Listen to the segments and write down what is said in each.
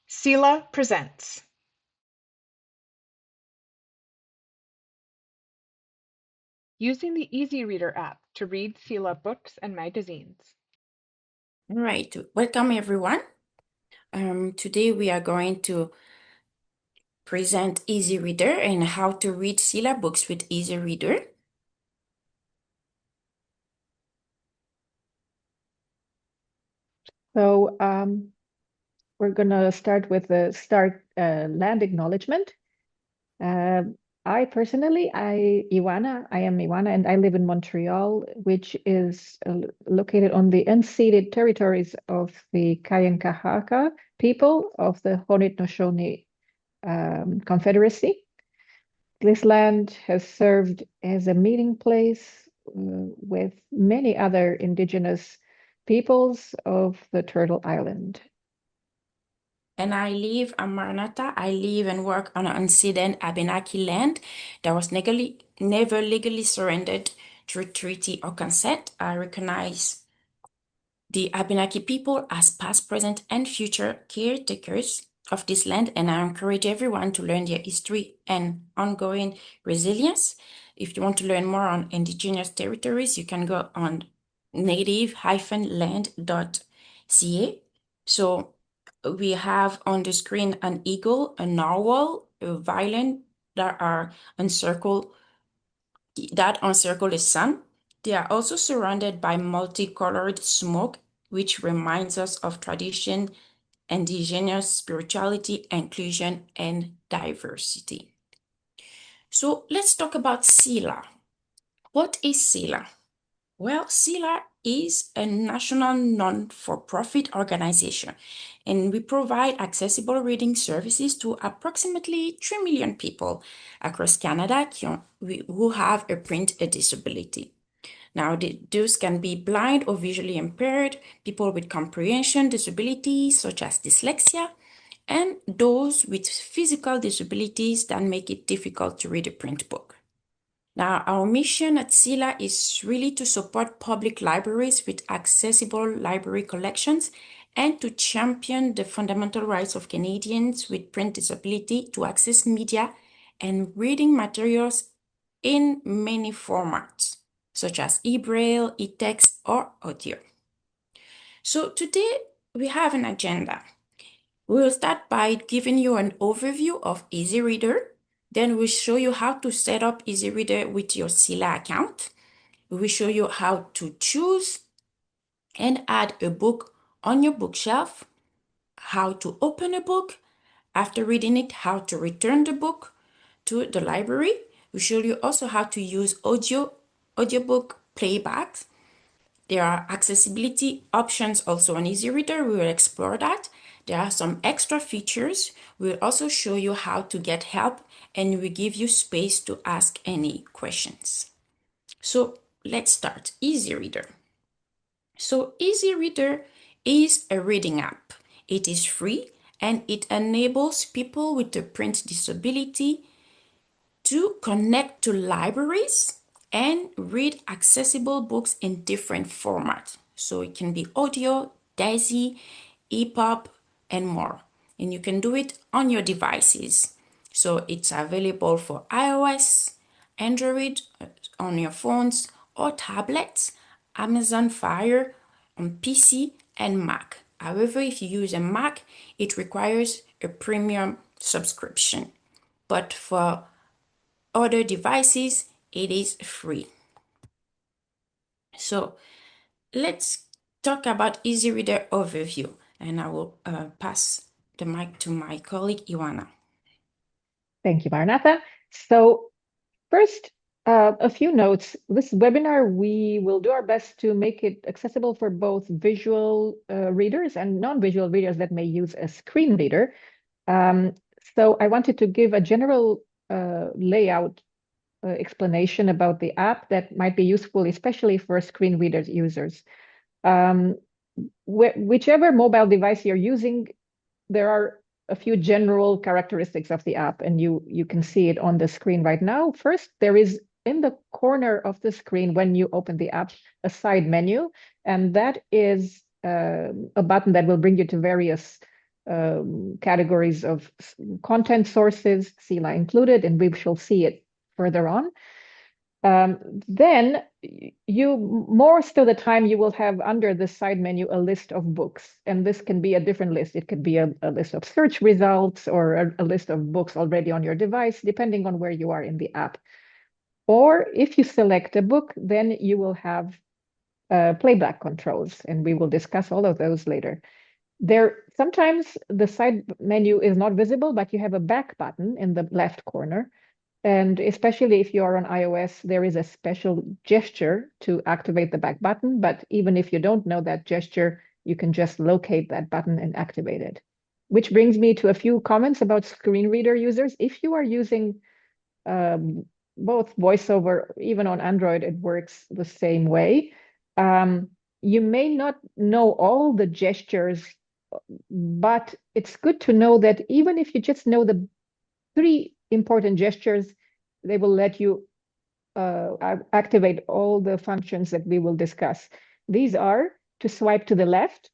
CELA presents. Using the EasyReader app to read CELA books and magazines. All right, welcome everyone. Today we are going to present EasyReader and how to read CELA books with EasyReader. So we're going to start with the land acknowledgement. I am Ioana, and I live in Montreal, which is located on the unceded territories of the Kayentihaka people of the Haudenosaunee Confederacy. This land has served as a meeting place with many other indigenous peoples of the Turtle Island. And I'm Maranatha. I live and work on unceded Abenaki land that was never legally surrendered through treaty or consent. I recognize the Abenaki people as past, present, and future caretakers of this land, and I encourage everyone to learn their history and ongoing resilience. If you want to learn more on Indigenous territories, you can go on native-land.ca. So we have on the screen an eagle, a narwhal, a violin that encircle the sun. They are also surrounded by multicolored smoke, which reminds us of tradition, indigenous spirituality, inclusion, and diversity. So let's talk about CELA. What is CELA? Well, CELA is a national non-for-profit organization, and we provide accessible reading services to approximately 3 million people across Canada who have a print disability. Now, those can be blind or visually impaired, people with comprehension disabilities such as dyslexia, and those with physical disabilities that make it difficult to read a print book. Now, our mission at CELA is really to support public libraries with accessible library collections and to champion the fundamental rights of Canadians with print disability to access media and reading materials in many formats, such as e-braille, e-text, or audio. So today we have an agenda. We'll start by giving you an overview of EasyReader. Then we'll show you how to set up EasyReader with your CELA account. We will show you how to choose and add a book on your bookshelf, how to open a book, after reading it, how to return the book to the library. We show you also how to use audiobook playback. There are accessibility options also on EasyReader. We will explore that. There are some extra features. We'll also show you how to get help, and we give you space to ask any questions. So let's start. EasyReader. So EasyReader is a reading app. It is free and it enables people with a print disability to connect to libraries and read accessible books in different formats. So it can be audio, DAISY, EPUB, and more. And you can do it on your devices. So it's available for iOS, Android, on your phones or tablets, Amazon Fire, on PC, and Mac. However, if you use a Mac, it requires a premium subscription. But for other devices, it is free. So let's talk about EasyReader overview, and I will pass the mic to my colleague, Ioana. Thank you, Maranatha. So first, a few notes. This webinar, we will do our best to make it accessible for both visual readers and non-visual readers that may use a screen reader. So I wanted to give a general layout explanation about the app that might be useful, especially for screen reader users. Whichever mobile device you're using, there are a few general characteristics of the app, and you can see it on the screen right now. First, there is in the corner of the screen when you open the app a side menu, and that is a button that will bring you to various categories of content sources, CELA included, and we shall see it further on. Then you, most of the time, you will have under the side menu a list of books, and this can be a different list. It could be a list of search results or a list of books already on your device, depending on where you are in the app. Or if you select a book, then you will have playback controls, and we will discuss all of those later. Sometimes the side menu is not visible, but you have a back button in the left corner. And especially if you are on iOS, there is a special gesture to activate the back button. But even if you don't know that gesture, you can just locate that button and activate it. Which brings me to a few comments about screen reader users. If you are using both VoiceOver, even on Android, it works the same way. You may not know all the gestures, but it's good to know that even if you just know the 3 important gestures, they will let you activate all the functions that we will discuss. These are to swipe to the left,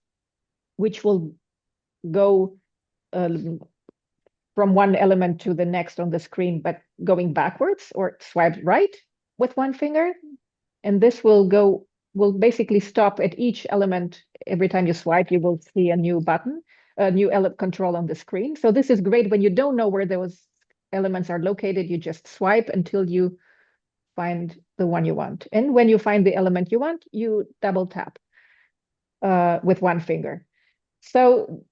which will go from one element to the next on the screen, but going backwards, or swipe right with one finger. And this will basically stop at each element. Every time you swipe, you will see a new button, a new control on the screen. So this is great when you don't know where those elements are located. You just swipe until you find the one you want. And when you find the element you want, you double tap with one finger. So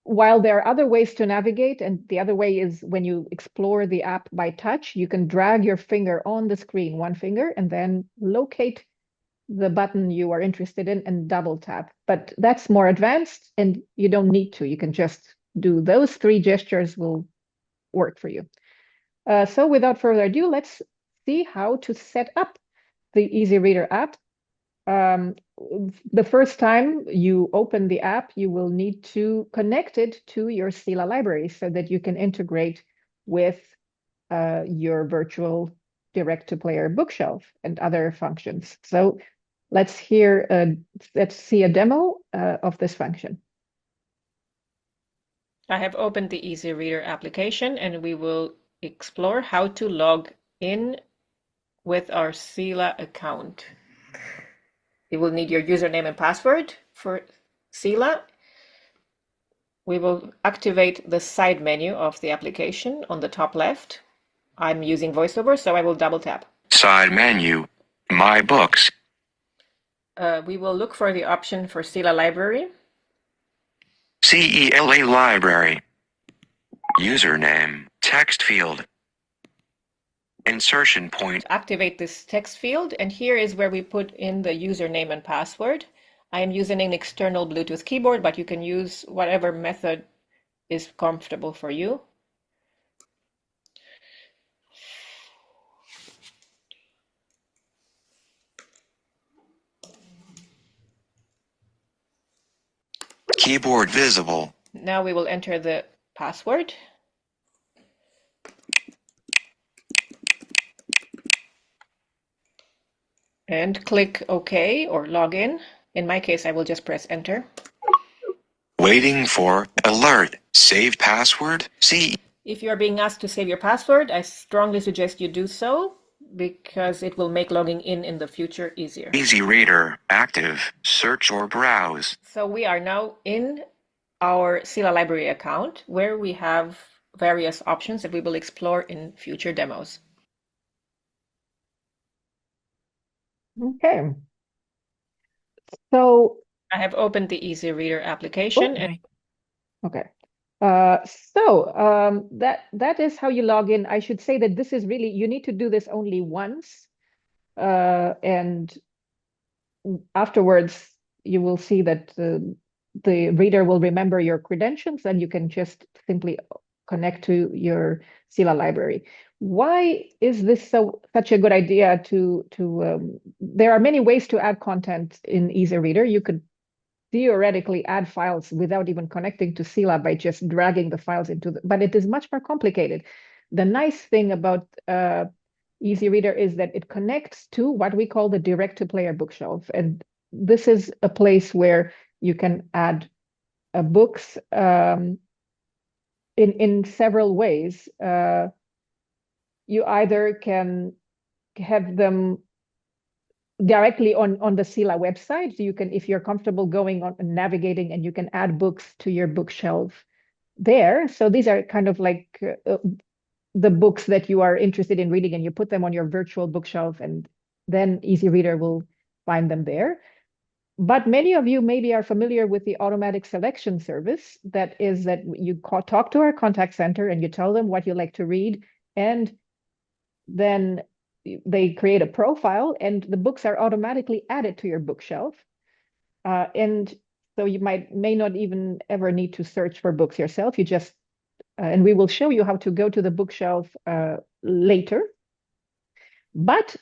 while there are other ways to navigate, and the other way is when you explore the app by touch, you can drag your finger on the screen, one finger, and then locate the button you are interested in and double tap. But that's more advanced and you don't need to. You can just do those 3 gestures will work for you. So without further ado, let's see how to set up the EasyReader app. The first time you open the app, you will need to connect it to your CELA library so that you can integrate with your virtual direct-to-player bookshelf and other functions. So let's see a demo of this function. I have opened the EasyReader application, and we will explore how to log in with our CELA account. You will need your username and password for CELA. We will activate the side menu of the application on the top left. I'm using VoiceOver, so I will double tap. Side menu, My Books. We will look for the option for CELA Library. CELA Library. Username, text field. Insertion point. Activate this text field, and here is where we put in the username and password. I am using an external Bluetooth keyboard, but you can use whatever method is comfortable for you. Keyboard visible. Now we will enter the password. And click OK or log in. In my case, I will just press enter. Waiting for alert. Save password. If you are being asked to save your password, I strongly suggest you do so because it will make logging in the future easier. EasyReader active. Search or browse. So we are now in our CELA Library account where we have various options that we will explore in future demos. Okay. So I have opened the EasyReader application. Okay. That is how you log in. I should say that this is really, you need to do this only once. And afterwards, you will see that the reader will remember your credentials and you can just simply connect to your CELA library. Why is this such a good idea there are many ways to add content in EasyReader. You could theoretically add files without even connecting to CELA by just dragging the files but it is much more complicated. The nice thing about EasyReader is that it connects to what we call the direct-to-player bookshelf. And this is a place where you can add books in several ways. You either can have them directly on the CELA website. You can, if you're comfortable going on and navigating, and you can add books to your bookshelf there. So these are kind of like the books that you are interested in reading, and you put them on your virtual bookshelf, and then EasyReader will find them there. But many of you maybe are familiar with the automatic selection service. That is that you talk to our contact center and you tell them what you like to read, and then they create a profile, and the books are automatically added to your bookshelf. And so you may not even ever need to search for books yourself. You just, and we will show you how to go to the bookshelf later. But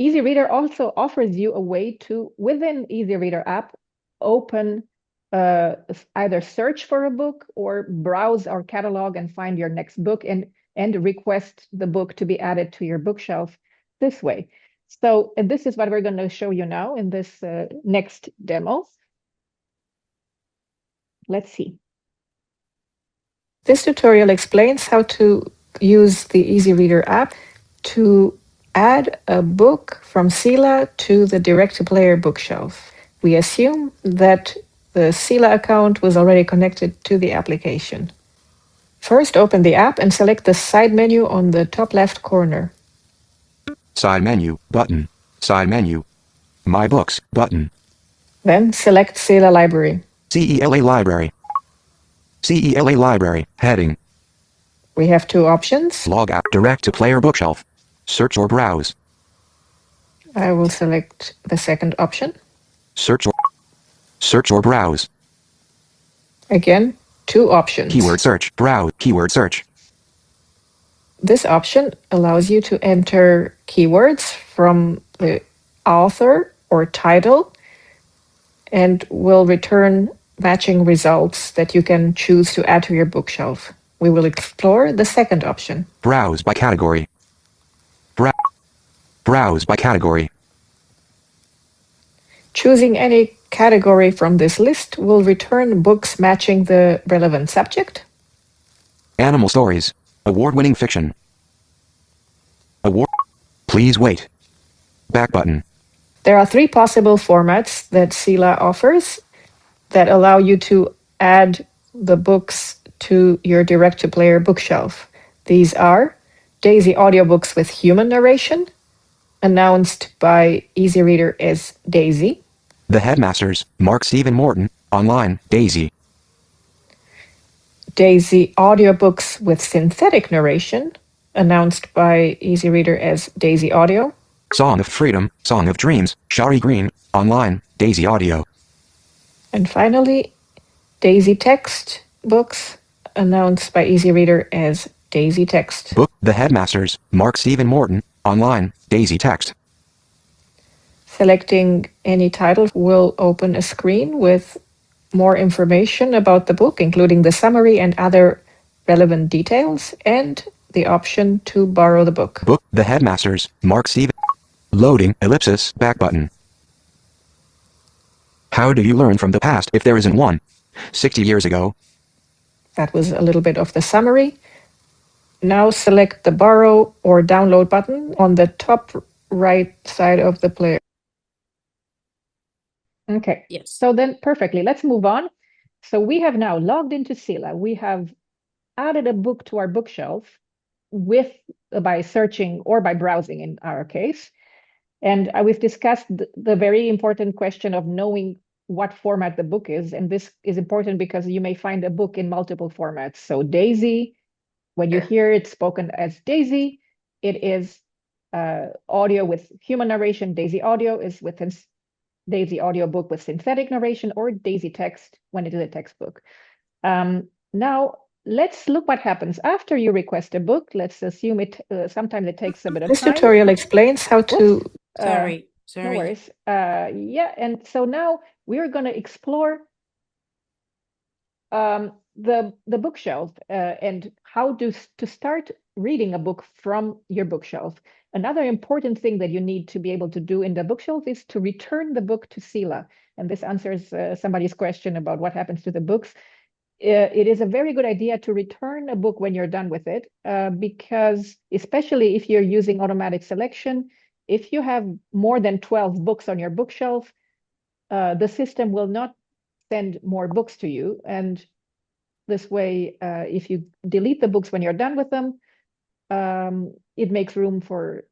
EasyReader also offers you a way to, within EasyReader app, open either search for a book or browse our catalog and find your next book, and request the book to be added to your bookshelf this way. So this is what we're going to show you now in this next demo. Let's see. This tutorial explains how to use the EasyReader app to add a book from CELA to the direct-to-player bookshelf. We assume that the CELA account was already connected to the application. First, open the app and select the side menu on the top left corner. Side menu button. Side menu. My books button. Then select CELA Library. CELA Library. CELA Library heading. We have two options. Log app direct to player bookshelf. Search or browse. I will select the second option. Search or browse. Again, two options. Keyword search. Browse. Keyword search. This option allows you to enter keywords from the author or title, and will return matching results that you can choose to add to your bookshelf. We will explore the second option. Browse by category. Browse by category. Choosing any category from this list will return books matching the relevant subject. Animal stories. Award-winning fiction. Please wait. Back button. There are three possible formats that CELA offers that allow you to add the books to your direct-to-player bookshelf. These are DAISY audiobooks with human narration, announced by EasyReader as DAISY. The Headmasters, Mark Stephen Morton, online, DAISY. DAISY audiobooks with synthetic narration, announced by EasyReader as DAISY Audio. Song of Freedom, Song of Dreams, Shari Green, online, DAISY Audio. And finally, DAISY Text books, announced by EasyReader as DAISY Text. Book, The Headmasters, Mark Stephen Morton, online, DAISY Text. Selecting any title will open a screen with more information about the book, including the summary and other relevant details, and the option to borrow the book. Book, The Headmasters, Mark Stephen. Loading, ellipsis, back button. How do you learn from the past if there isn't one? 60 years ago. That was a little bit of the summary. Now select the borrow or download button on the top right side of the player. Okay, Yes. so then perfectly, let's move on. So we have now logged into CELA. We have added a book to our bookshelf by searching or by browsing in our case. And we've discussed the very important question of knowing what format the book is. And this is important because you may find a book in multiple formats. So DAISY, when you hear it spoken as DAISY, it is audio with human narration. DAISY Audio is with DAISY Audiobook with synthetic narration, or DAISY Text when it is a textbook. Now, let's look what happens after you request a book. Let's assume it sometimes it takes a bit of time. This tutorial explains how to... Sorry. No worries. Yeah, and so now we're going to explore the bookshelf and how to start reading a book from your bookshelf. Another important thing that you need to be able to do in the bookshelf is to return the book to CELA. And this answers somebody's question about what happens to the books. it is a very good idea to return a book when you're done with it, because especially if you're using automatic selection, if you have more than 12 books on your bookshelf, the system will not send more books to you. And this way, if you delete the books when you're done with them, it makes room for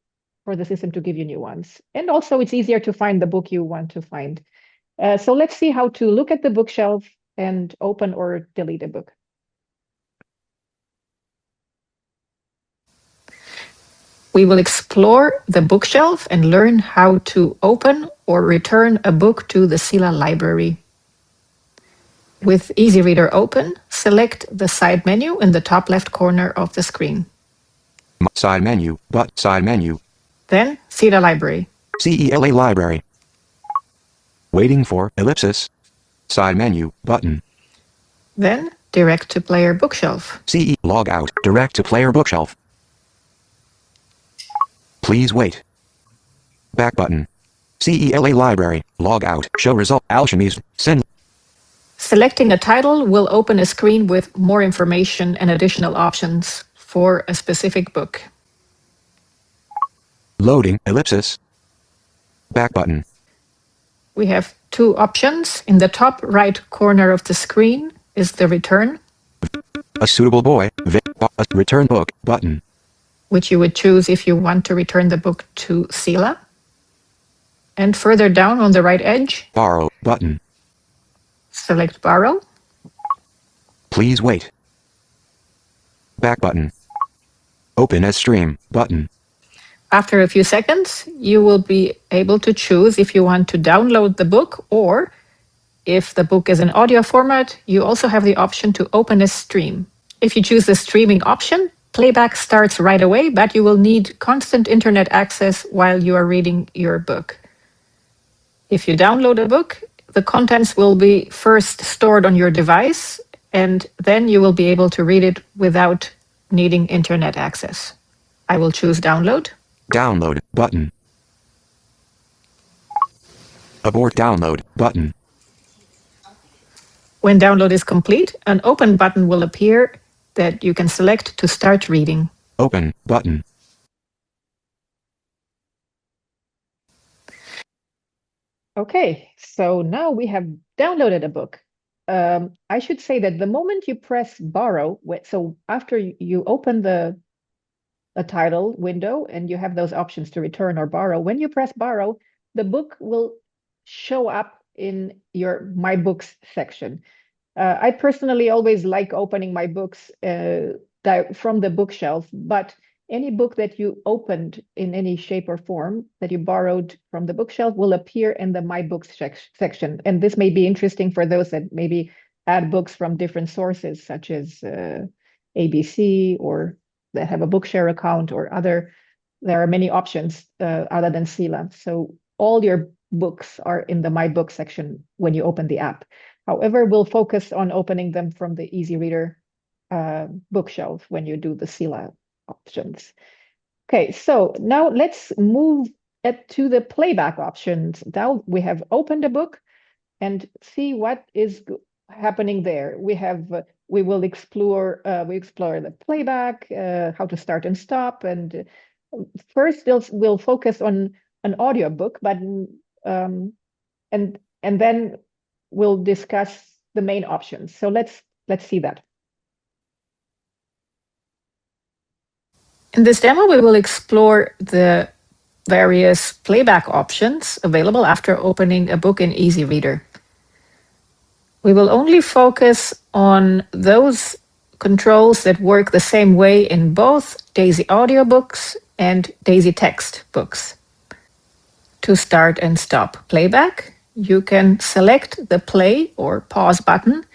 the system to give you new ones. And also, it's easier to find the book you want to find. So let's see how to look at the bookshelf and open or delete a book. We will explore the bookshelf and learn how to open or return a book to the CELA Library. With EasyReader open, select the side menu in the top left corner of the screen. Side menu, side menu. Then CELA Library. CELA Library. Waiting for ellipsis. Side menu button. Then Direct to Player Bookshelf. CE log out. Direct to player bookshelf. Please wait. Back button. CELA Library. Log out. Show result. Alchemist. Send. Selecting a title will open a screen with more information and additional options for a specific book. Loading. Ellipsis. Back button. We have two options. In the top right corner of the screen is the return, A suitable boy. A return book button. which you would choose if you want to return the book to CELA. And further down on the right edge, Borrow button. select Borrow. Please wait. Back button. Open as stream button. After a few seconds, you will be able to choose if you want to download the book, or if the book is in audio format, you also have the option to open as stream. If you choose the streaming option, playback starts right away, but you will need constant internet access while you are reading your book. If you download a book, the contents will be first stored on your device, and then you will be able to read it without needing internet access. I will choose download. Download button. Abort download button. When download is complete, an open button will appear that you can select to start reading. Open button. Okay, so now we have downloaded a book. I should say that the moment you press borrow, so after you open a title window and you have those options to return or borrow, when you press borrow, the book will show up in your My Books section. I personally always like opening my books from the bookshelf, but any book that you opened in any shape or form that you borrowed from the bookshelf will appear in the My Books section. And this may be interesting for those that maybe add books from different sources, such as ABC, or that have a Bookshare account or other. There are many options other than CELA. So all your books are in the My Books section when you open the app. However, we'll focus on opening them from the EasyReader bookshelf when you do the CELA options. Okay, so now let's move to the playback options. Now we have opened a book and see what is happening there. We will explore the playback, how to start and stop, and first we'll focus on an audiobook, but and then we'll discuss the main options. So let's see that. In this demo, we will explore the various playback options available after opening a book in EasyReader. We will only focus on those controls that work the same way in both Daisy audiobooks and Daisy text books. To start and stop playback, you can select the play or pause button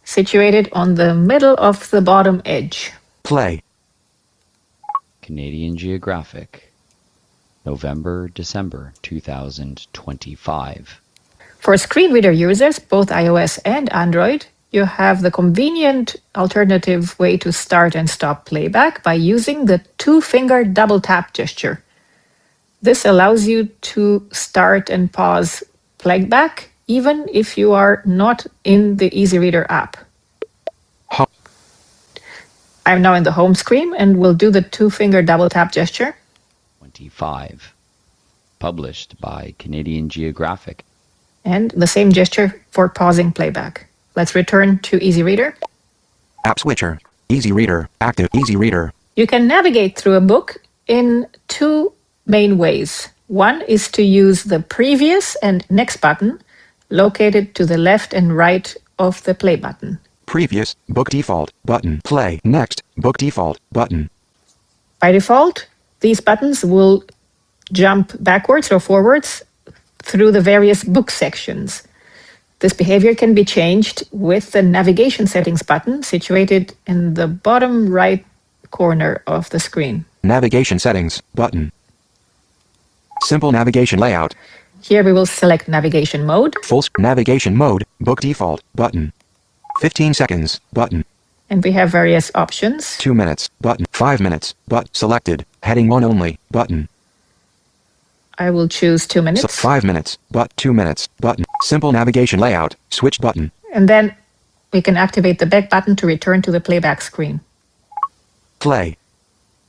situated on the middle of the bottom edge. Play. Canadian Geographic, November-December 2025. For screen reader users, both iOS and Android, you have the convenient alternative way to start and stop playback by using the two-finger double tap gesture. This allows you to start and pause playback even if you are not in the EasyReader app. I'm now in the home screen and will do the two-finger double tap gesture. 25. Published by Canadian Geographic. And the same gesture for pausing playback. Let's return to EasyReader. App switcher. EasyReader. Active EasyReader. You can navigate through a book in two main ways. One is to use the previous and next button located to the left and right of the play button. Previous, book default, button. Play, next, book default, button. By default, these buttons will jump backwards or forwards through the various book sections. This behavior can be changed with the navigation settings button situated in the bottom right corner of the screen. Navigation settings, button. Simple navigation layout. Here we will select navigation mode. Full navigation mode, book default, button. 15 seconds, button. And we have various options. 2 minutes, button. 5 minutes, but selected. Heading 1 only, button. I will choose 2 minutes. So 5 minutes, but 2 minutes, button. Simple navigation layout, switch button. And then we can activate the back button to return to the playback screen. Play.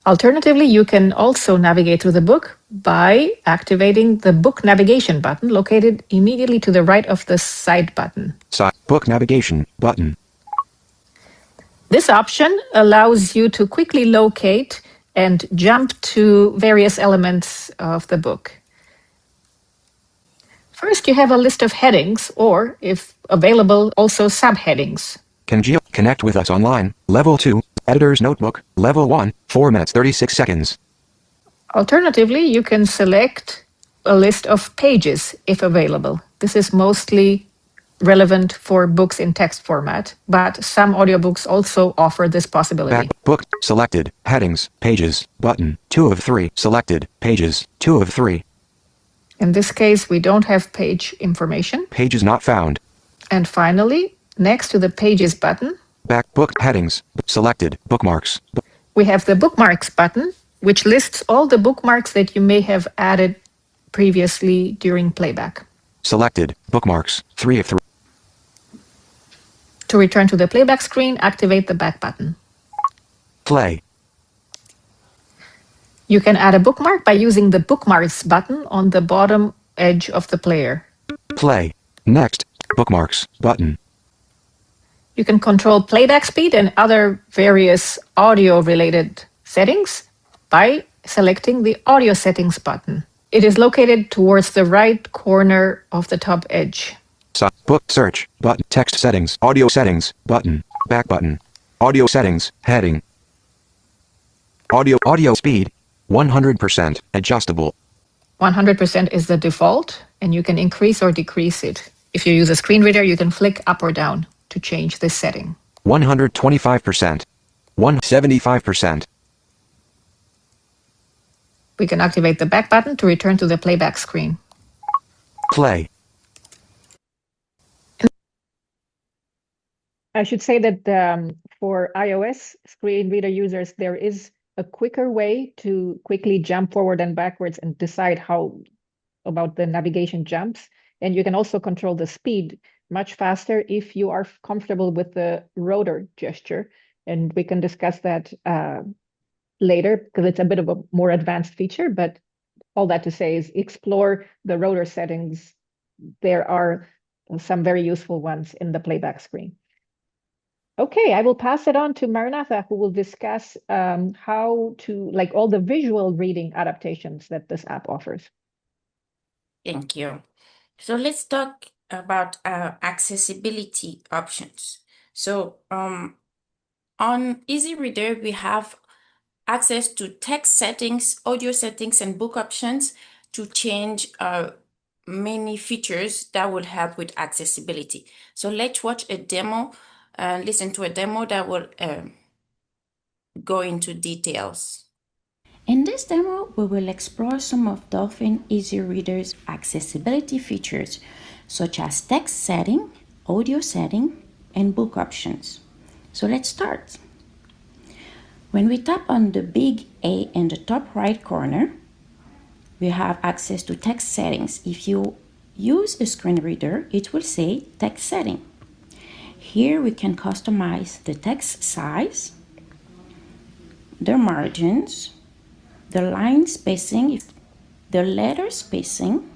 Alternatively, you can also navigate through the book by activating the book navigation button located immediately to the right of the side button. Side, book navigation, button. This option allows you to quickly locate and jump to various elements of the book. First, you have a list of headings, or, if available, also subheadings. Connect with us online. Level 2, Editor's Notebook. Level 1, 4 minutes 36 seconds. Alternatively, you can select a list of pages, if available. This is mostly relevant for books in text format, but some audiobooks also offer this possibility. Back, book, selected, headings, pages, button, 2 of 3, selected, pages, 2 of 3. In this case, we don't have page information. Pages not found. And finally, next to the Pages button, Back, book, headings, selected, bookmarks. we have the Bookmarks button, which lists all the bookmarks that you may have added previously during playback. Selected, bookmarks, 3 of 3. To return to the playback screen, activate the back button. Play. You can add a bookmark by using the Bookmarks button on the bottom edge of the player. Play. Next, bookmarks, button. You can control playback speed and other various audio-related settings by selecting the Audio Settings button. It is located towards the right corner of the top edge. Book search, button. Text settings, audio settings, button. Back button. Audio settings, heading. Audio speed, 100%, adjustable. 100% is the default, and you can increase or decrease it. If you use a screen reader, you can flick up or down to change this setting. 125%. 175%. We can activate the back button to return to the playback screen. Play. I should say that for iOS screen reader users, there is a quicker way to quickly jump forward and backwards and decide how about the navigation jumps. And you can also control the speed much faster if you are comfortable with the rotor gesture. And we can discuss that later because it's a bit of a more advanced feature. But all that to say is explore the rotor settings. There are some very useful ones in the playback screen. Okay, I will pass it on to Maranatha, who will discuss how to, like, all the visual reading adaptations that this app offers. Thank you. So let's talk about accessibility options. So on EasyReader, we have access to text settings, audio settings, and book options to change many features that will help with accessibility. So let's watch a demo, listen to a demo that will go into details. In this demo, we will explore some of Dolphin EasyReader's accessibility features, such as text setting, audio setting, and book options. So let's start. When we tap on the big A in the top right corner, we have access to text settings. If you use a screen reader, it will say text setting. Here we can customize the text size, the margins, the line spacing, the letter spacing.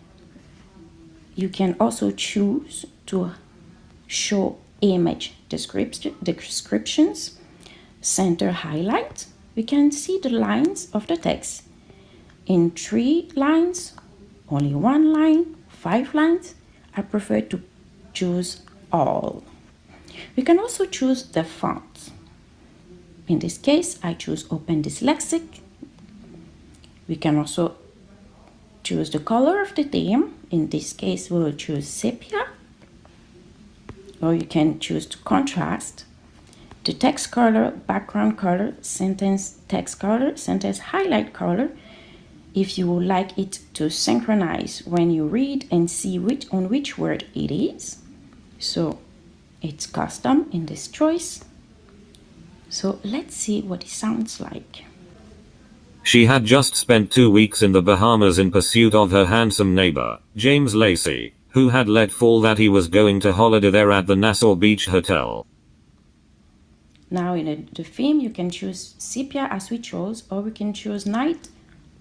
You can also choose to show image descriptions, center highlight. We can see the lines of the text in 3 lines, only 1 line, 5 lines. I prefer to choose all. We can also choose the font. In this case, I choose Open Dyslexic. We can also choose the color of the theme. In this case, we will choose sepia. Or you can choose to contrast. The text color, background color, sentence text color, sentence highlight color. If you would like it to synchronize when you read and see on which word it is. So it's custom in this choice. So let's see what it sounds like. She had just spent 2 weeks in the Bahamas in pursuit of her handsome neighbor, James Lacey, who had let fall that he was going to holiday there at the Nassau Beach Hotel. Now in the theme, you can choose sepia as we chose, or we can choose night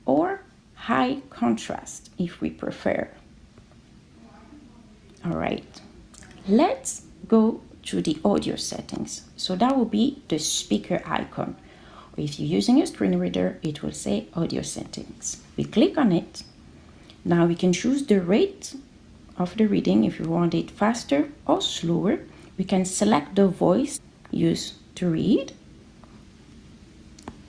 or high contrast if we prefer. All right, let's go to the audio settings. So that will be the speaker icon. If you're using a screen reader, it will say audio settings. We click on it. Now we can choose the rate of the reading if you want it faster or slower. We can select the voice used to read.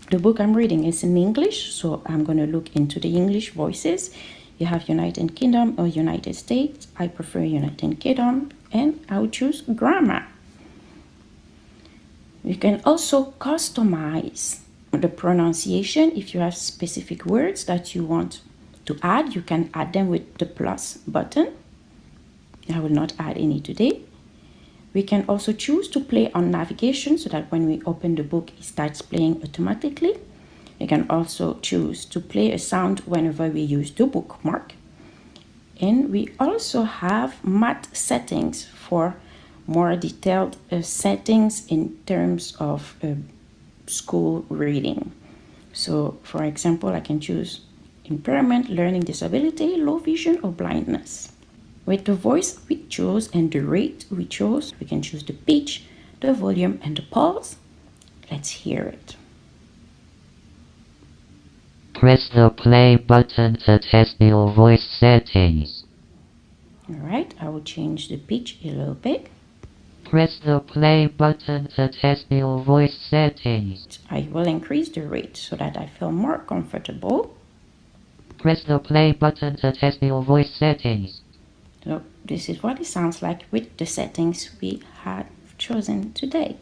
The book I'm reading is in English, so I'm going to look into the English voices. You have United Kingdom or United States. I prefer United Kingdom, and I'll choose grammar. You can also customize the pronunciation. If you have specific words that you want to add, you can add them with the plus button. I will not add any today. We can also choose to play on navigation so that when we open the book, it starts playing automatically. We can also choose to play a sound whenever we use the bookmark. And we also have math settings for more detailed settings in terms of school reading. So, for example, I can choose impairment, learning disability, low vision, or blindness. With the voice we chose and the rate we chose, we can choose the pitch, the volume, and the pause. Let's hear it. Press the play button to test your voice settings. Alright, I will change the pitch a little bit. Press the play button to test your voice settings. I will increase the rate so that I feel more comfortable. Press the play button to test your voice settings. So this is what it sounds like with the settings we had chosen today.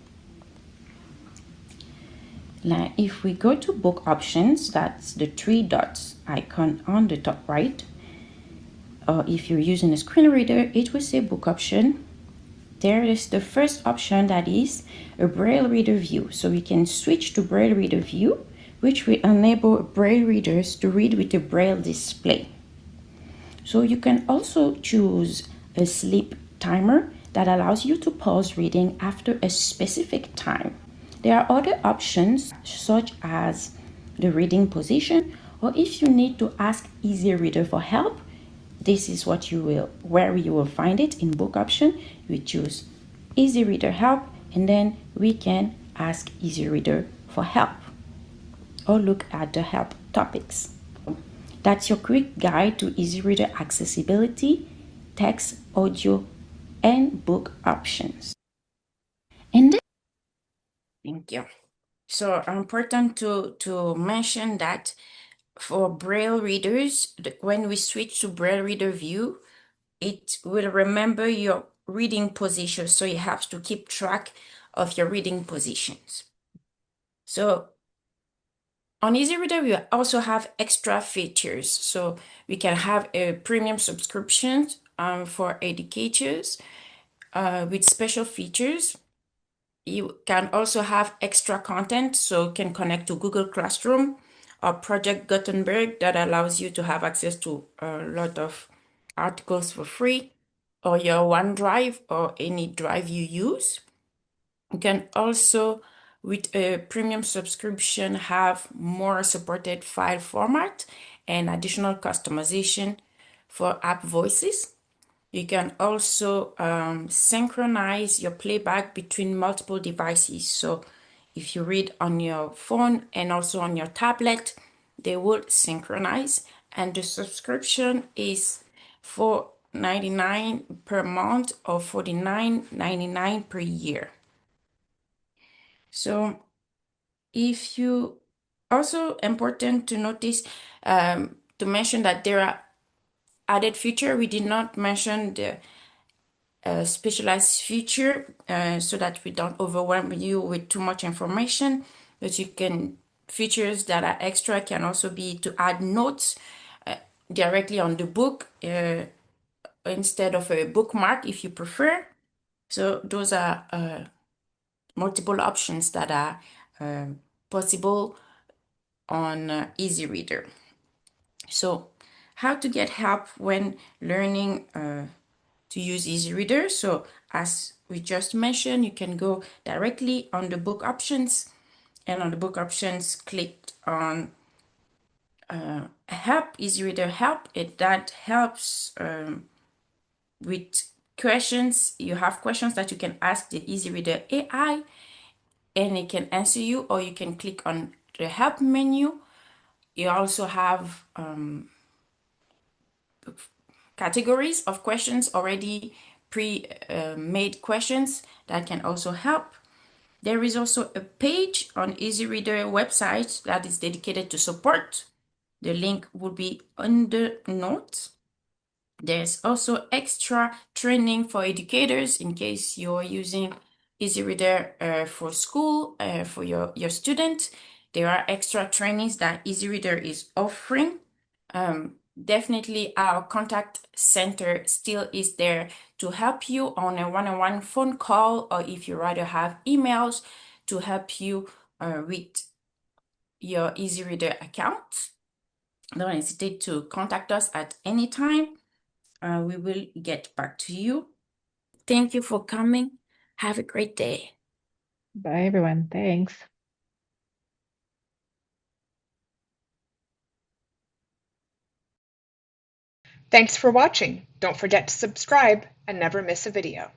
Now, if we go to book options, that's the 3 dots icon on the top right. Or if you're using a screen reader, it will say book option. There is the first option, that is a Braille reader view. So we can switch to Braille reader view, which will enable Braille readers to read with a Braille display. So you can also choose a sleep timer that allows you to pause reading after a specific time. There are other options such as the reading position, or if you need to ask EasyReader for help, this is where you will find it in book option. We choose EasyReader help, and then we can ask EasyReader for help or look at the help topics. That's your quick guide to EasyReader accessibility, text, audio, and book options. And then, thank you. So important to mention that for Braille readers, when we switch to Braille reader view, it will remember your reading position, so you have to keep track of your reading positions. So on EasyReader, we also have extra features. So we can have a premium subscription for educators with special features. You can also have extra content, so you can connect to Google Classroom or Project Gutenberg that allows you to have access to a lot of articles for free, or your OneDrive or any drive you use. You can also with a premium subscription have more supported file format and additional customization for app voices. You can also synchronize your playback between multiple devices. So if you read on your phone and also on your tablet, they will synchronize. And the subscription is $4.99 per month or $49.99 per year. So if you also important to notice to mention that there are added feature. We did not mention the specialized feature so that we don't overwhelm you with too much information, but you can features that are extra can also be to add notes directly on the book instead of a bookmark if you prefer. So those are multiple options that are possible on EasyReader. So how to get help when learning to use EasyReader. So as we just mentioned, you can go directly on the book options, and on the book options, click on help, EasyReader help. That helps with questions. You have questions that you can ask the EasyReader AI and it can answer you, or you can click on the help menu. You also have categories of questions already pre-made questions that can also help. There is also a page on EasyReader website that is dedicated to support. The link will be on the notes. There's also extra training for educators in case you're using EasyReader for school, for your student. There are extra trainings that EasyReader is offering. Definitely our contact center still is there to help you on a one-on-one phone call, or if you rather have emails to help you with your EasyReader account. Don't hesitate to contact us at any time. We will get back to you. Thank you for coming. Have a great day. Bye, everyone. Thanks. Thanks for watching. Don't forget to subscribe and never miss a video.